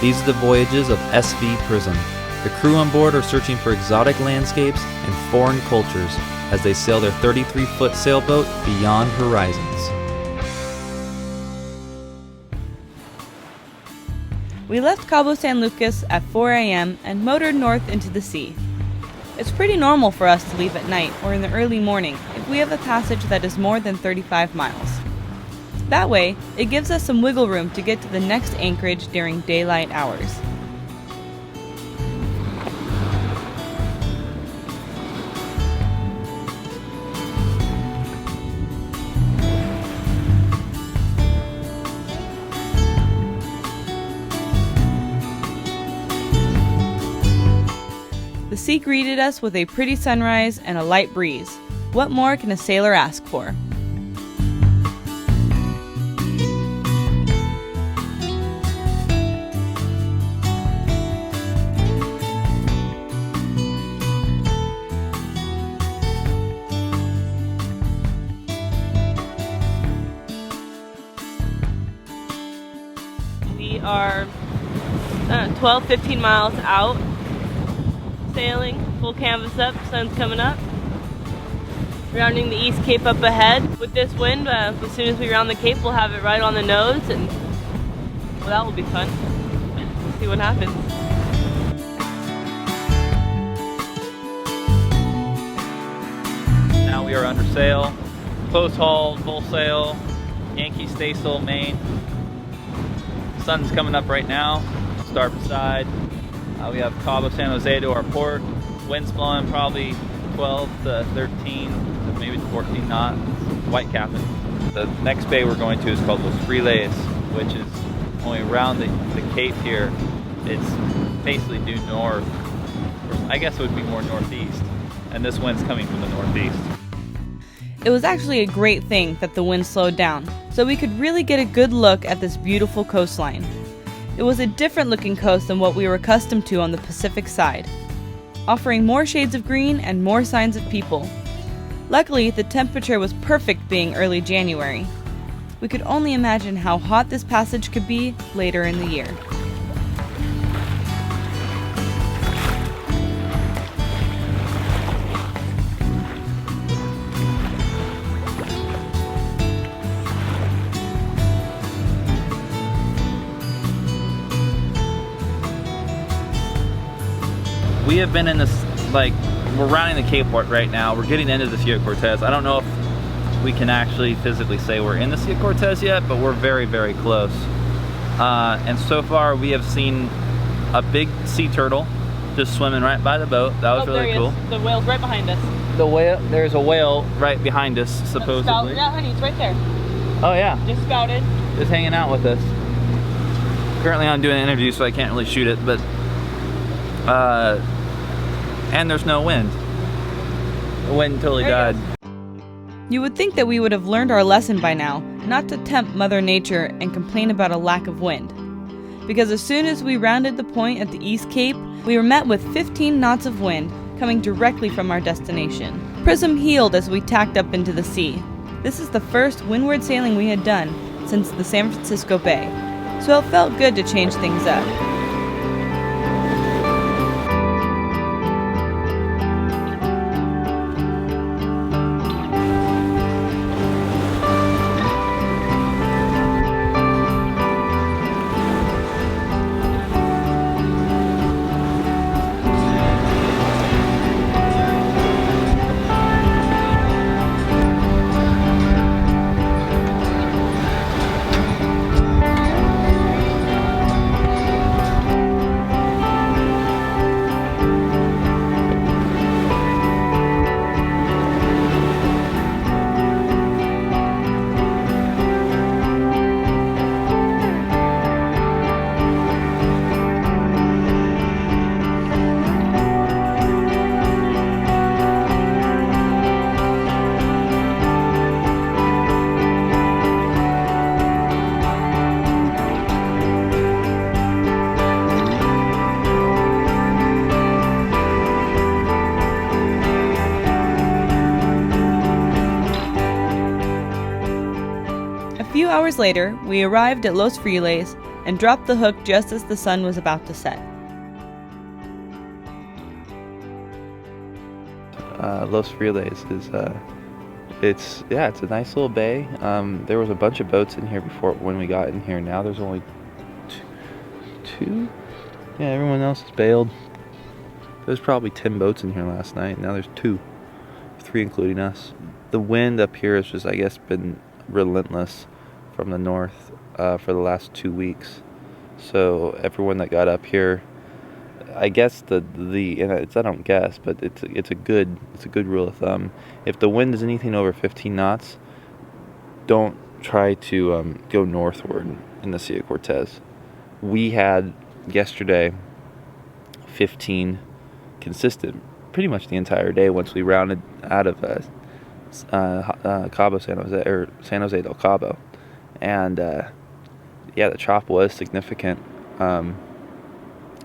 These are the voyages of SV Prism. The crew on board are searching for exotic landscapes and foreign cultures as they sail their 33-foot sailboat beyond horizons. We left Cabo San Lucas at 4 a.m. and motored north into the sea. It's pretty normal for us to leave at night or in the early morning if we have a passage that is more than 35 miles. That way, it gives us some wiggle room to get to the next anchorage during daylight hours. The sea greeted us with a pretty sunrise and a light breeze. What more can a sailor ask for? We are 12-15 miles out. Sailing, full canvas up, sun's coming up. Rounding the East Cape up ahead. With this wind, as soon as we round the Cape, we'll have it right on the nose, and well, that will be fun. We'll see what happens. Now we are under sail, close haul, full sail, Yankee staysail main. Sun's coming up right now, starboard side. We have Cabo San Jose to our port. Wind's blowing probably 12 to 13, maybe 14 knots. White capping. The next bay we're going to is called Los Frailes, which is only around the Cape here. It's basically due north. I guess it would be more northeast. And this wind's coming from the northeast. It was actually a great thing that the wind slowed down, so we could really get a good look at this beautiful coastline. It was a different looking coast than what we were accustomed to on the Pacific side, offering more shades of green and more signs of people. Luckily, the temperature was perfect being early January. We could only imagine how hot this passage could be later in the year. We have been in this, we're rounding the Cape Port right now. We're getting into the Sea of Cortez. I don't know if we can actually physically say we're in the Sea of Cortez yet, but we're very, very close. And so far we have seen a big sea turtle just swimming right by the boat. That was really cool. The whale's right behind us. There's a whale right behind us, supposedly. Yeah, honey, it's right there. Oh yeah. Just spouted. Just hanging out with us. Currently I'm doing an interview, so I can't really shoot it, but and there's no wind. The wind totally died. You would think that we would have learned our lesson by now, not to tempt Mother Nature and complain about a lack of wind. Because as soon as we rounded the point at the East Cape, we were met with 15 knots of wind coming directly from our destination. Prism heeled as we tacked up into the sea. This is the first windward sailing we had done since the San Francisco Bay, so it felt good to change things up. A few hours later, we arrived at Los Frailes and dropped the hook just as the sun was about to set. Los Frailes is it's a nice little bay. There was a bunch of boats in here before when we got in here. Now there's only two. Yeah, everyone else is bailed. There's probably 10 boats in here last night. Now there's 2, 3 including us. The wind up here has just, I guess, been relentless from the north for the last 2 weeks. So everyone that got up here, I guess I don't guess, but it's a good rule of thumb. If the wind is anything over 15 knots, don't try to go northward in the Sea of Cortez. We had yesterday 15 consistent pretty much the entire day once we rounded out of Cabo San Jose, or San Jose del Cabo, and the chop was significant.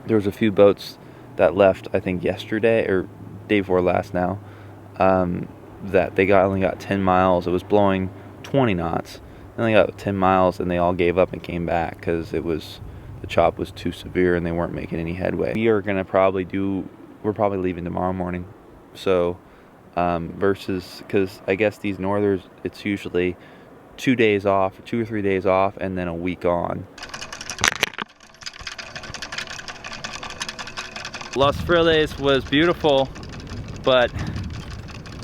There was a few boats that left, I think yesterday or day before last now, that they only got 10 miles. It was blowing 20 knots, and they got 10 miles, and they all gave up and came back because the chop was too severe and they weren't making any headway. We're probably leaving tomorrow morning. So because I guess these northers, it's usually 2 days off, 2 or 3 days off, and then a week on. Los Frailes was beautiful, but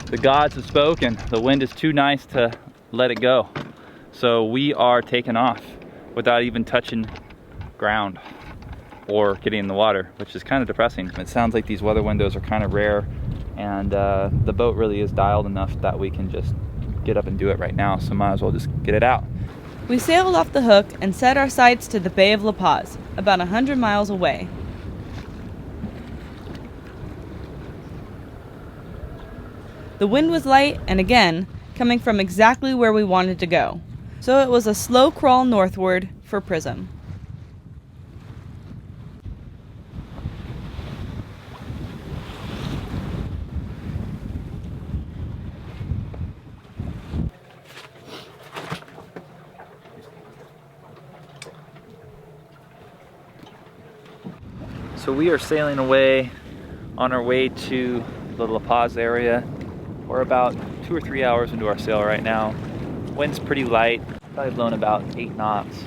the gods have spoken. The wind is too nice to let it go. So we are taking off without even touching ground or getting in the water, which is kind of depressing. It sounds like these weather windows are kind of rare, and the boat really is dialed enough that we can just get up and do it right now, so might as well just get it out. We sailed off the hook and set our sights to the Bay of La Paz, about 100 miles away. The wind was light and again coming from exactly where we wanted to go, so it was a slow crawl northward for Prism. So we are sailing away on our way to the La Paz area. We're about 2 or 3 hours into our sail right now. Wind's pretty light, probably blown about 8 knots.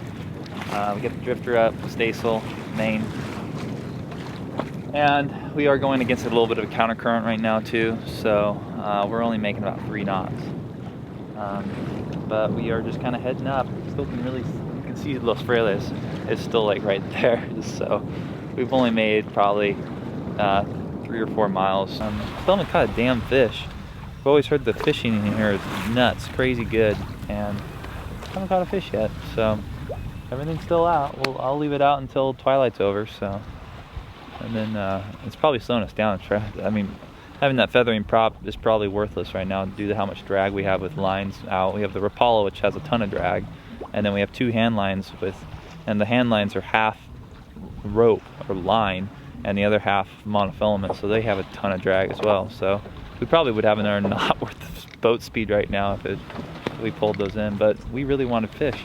We get the drifter up, staysail, main. And we are going against a little bit of a countercurrent right now too, so we're only making about 3 knots. But we are just kind of heading up. Still you can see Los Frailes is still like right there, so we've only made probably 3 or 4 miles. Still haven't caught a damn fish. I've always heard the fishing in here is nuts, crazy good, and I haven't caught a fish yet, so everything's still out. I'll leave it out until twilight's over, so, and then it's probably slowing us down. I mean, having that feathering prop is probably worthless right now due to how much drag we have with lines out. We have the Rapala, which has a ton of drag, and then we have 2 hand lines and the hand lines are half rope or line and the other half monofilament, so they have a ton of drag as well. So we probably would have another knot worth of boat speed right now if we pulled those in, but we really wanted fish.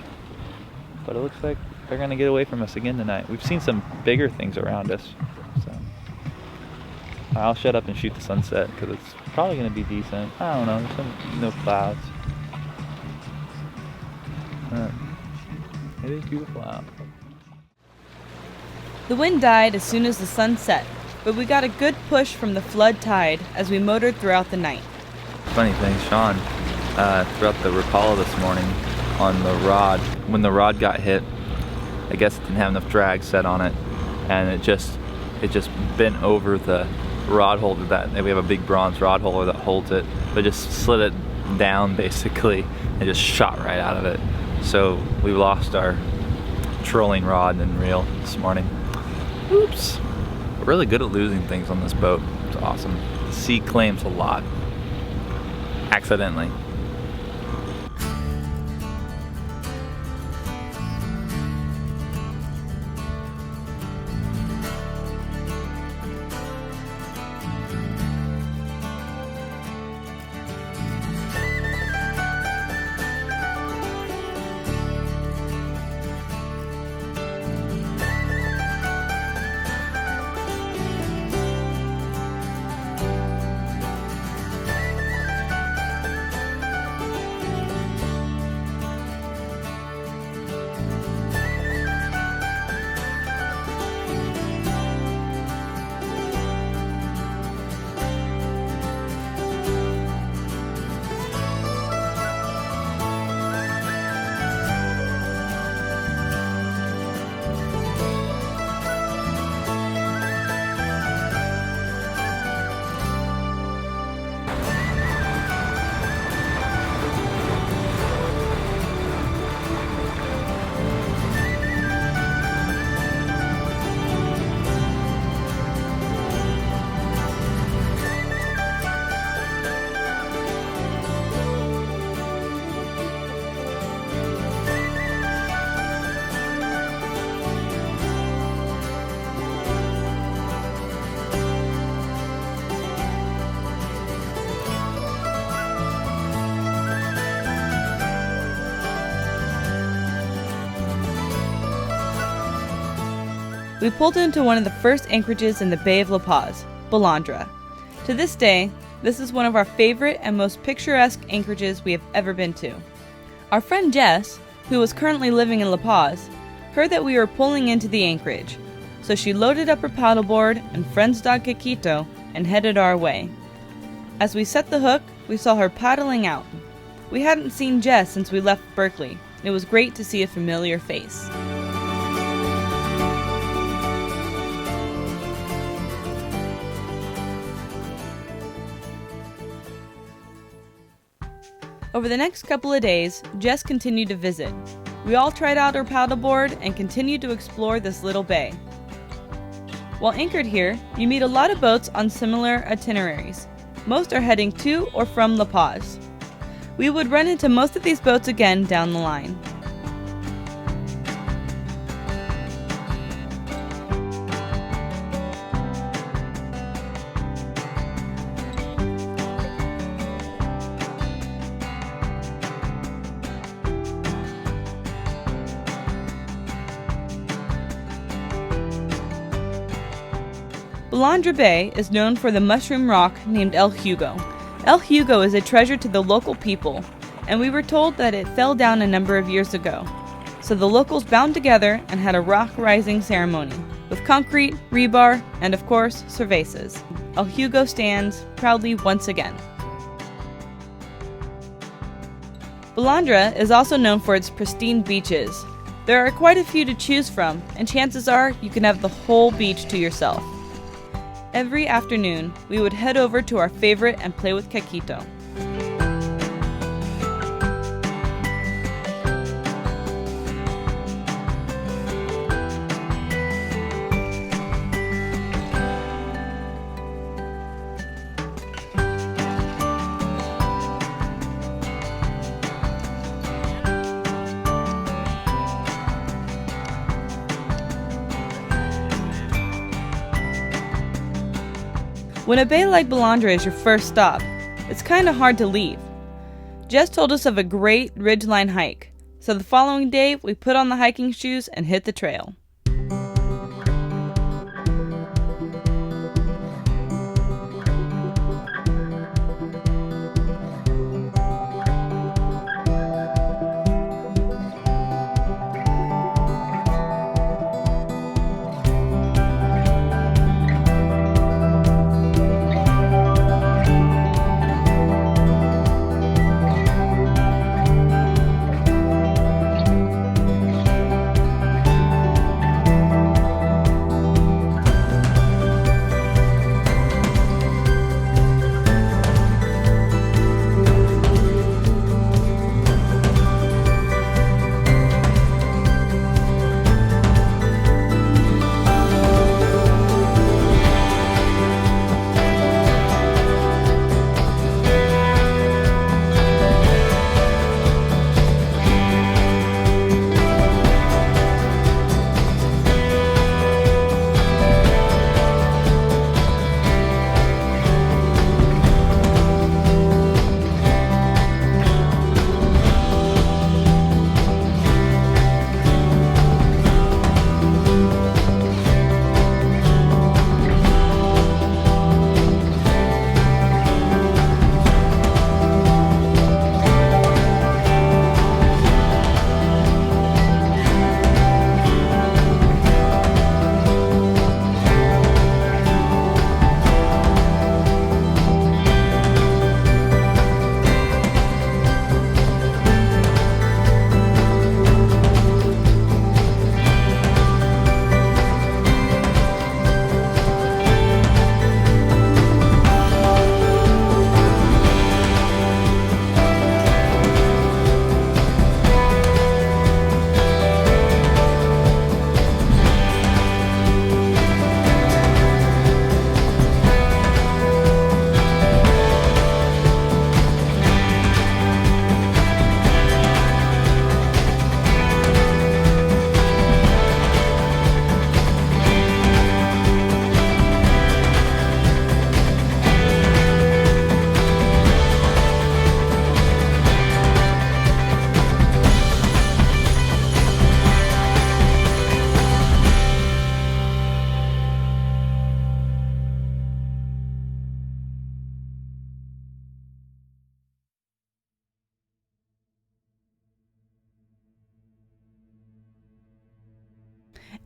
But it looks like they're gonna get away from us again tonight. We've seen some bigger things around us, so I'll shut up and shoot the sunset because it's probably gonna be decent. I don't know, there's no clouds. It is beautiful out. The wind died as soon as the sun set, but we got a good push from the flood tide as we motored throughout the night. Funny thing, Sean, throughout the Rapala this morning on the rod, when the rod got hit, I guess it didn't have enough drag set on it, and it just bent over the rod holder that we have a big bronze rod holder that holds it, but just slid it down basically and just shot right out of it. So we lost our trolling rod and reel this morning. Oops. We're really good at losing things on this boat. It's awesome. The sea claims a lot. Accidentally. we pulled into one of the first anchorages in the Bay of La Paz, Balandra. To this day, this is one of our favorite and most picturesque anchorages we have ever been to. Our friend Jess, who was currently living in La Paz, heard that we were pulling into the anchorage, so she loaded up her paddleboard and friend's dog Kikito and headed our way. As we set the hook, we saw her paddling out. We hadn't seen Jess since we left Berkeley. It was great to see a familiar face. Over the next couple of days, Jess continued to visit. We all tried out her paddleboard and continued to explore this little bay. While anchored here, you meet a lot of boats on similar itineraries. Most are heading to or from La Paz. We would run into most of these boats again down the line. Bandra Bay is known for the mushroom rock named El Hugo. El Hugo is a treasure to the local people, and we were told that it fell down a number of years ago. So the locals bound together and had a rock rising ceremony, with concrete, rebar, and of course, cervezas. El Hugo stands proudly once again. Balandra is also known for its pristine beaches. There are quite a few to choose from, and chances are you can have the whole beach to yourself. Every afternoon, we would head over to our favorite and play with Kikito. When a bay like Balandra is your first stop, it's kinda hard to leave. Jess told us of a great ridgeline hike, so the following day we put on the hiking shoes and hit the trail.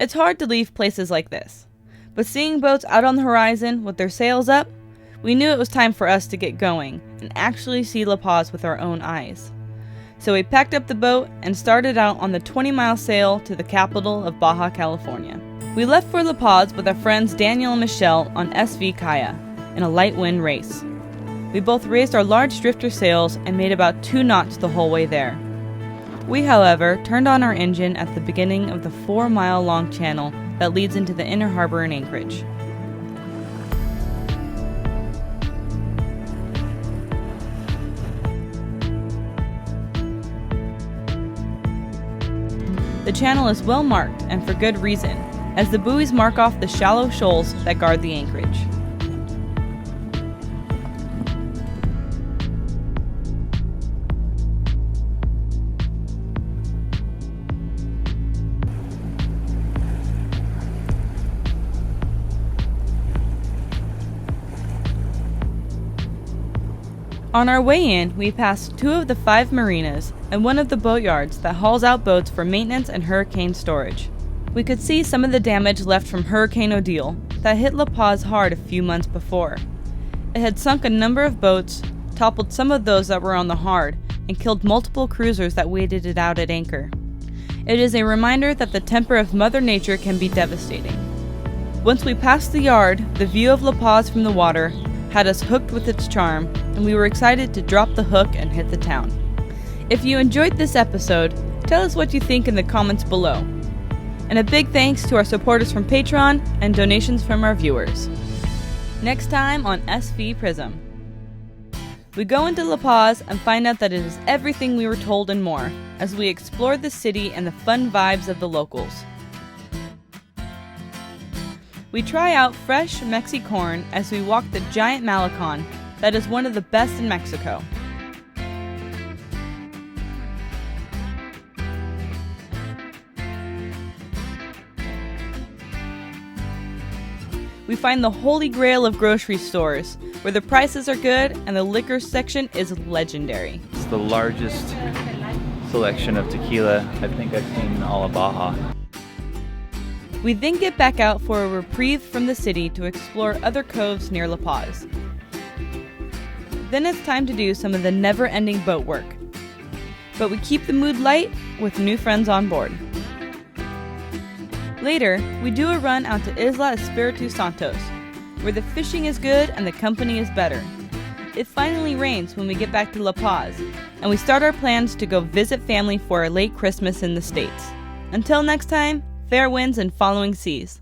It's hard to leave places like this, but seeing boats out on the horizon with their sails up, we knew it was time for us to get going and actually see La Paz with our own eyes. So we packed up the boat and started out on the 20-mile sail to the capital of Baja, California. We left for La Paz with our friends Daniel and Michelle on SV Kaya in a light wind race. We both raised our large drifter sails and made about 2 knots the whole way there. We, however, turned on our engine at the beginning of the 4-mile-long channel that leads into the inner harbor in Anchorage. The channel is well marked, and for good reason, as the buoys mark off the shallow shoals that guard the anchorage. On our way in, we passed 2 of the 5 marinas and one of the boatyards that hauls out boats for maintenance and hurricane storage. We could see some of the damage left from Hurricane Odile that hit La Paz hard a few months before. It had sunk a number of boats, toppled some of those that were on the hard, and killed multiple cruisers that waited it out at anchor. It is a reminder that the temper of Mother Nature can be devastating. Once we passed the yard, the view of La Paz from the water had us hooked with its charm, and we were excited to drop the hook and hit the town. If you enjoyed this episode, tell us what you think in the comments below. And a big thanks to our supporters from Patreon and donations from our viewers. Next time on SV Prism, we go into La Paz and find out that it is everything we were told and more, as we explore the city and the fun vibes of the locals. We try out fresh Mexi corn as we walk the giant Malecon that is one of the best in Mexico. We find the holy grail of grocery stores, where the prices are good and the liquor section is legendary. It's the largest selection of tequila I think I've seen in all of Baja. We then get back out for a reprieve from the city to explore other coves near La Paz. Then it's time to do some of the never-ending boat work. But we keep the mood light with new friends on board. Later, we do a run out to Isla Espiritu Santos, where the fishing is good and the company is better. It finally rains when we get back to La Paz, and we start our plans to go visit family for a late Christmas in the States. Until next time, fair winds and following seas.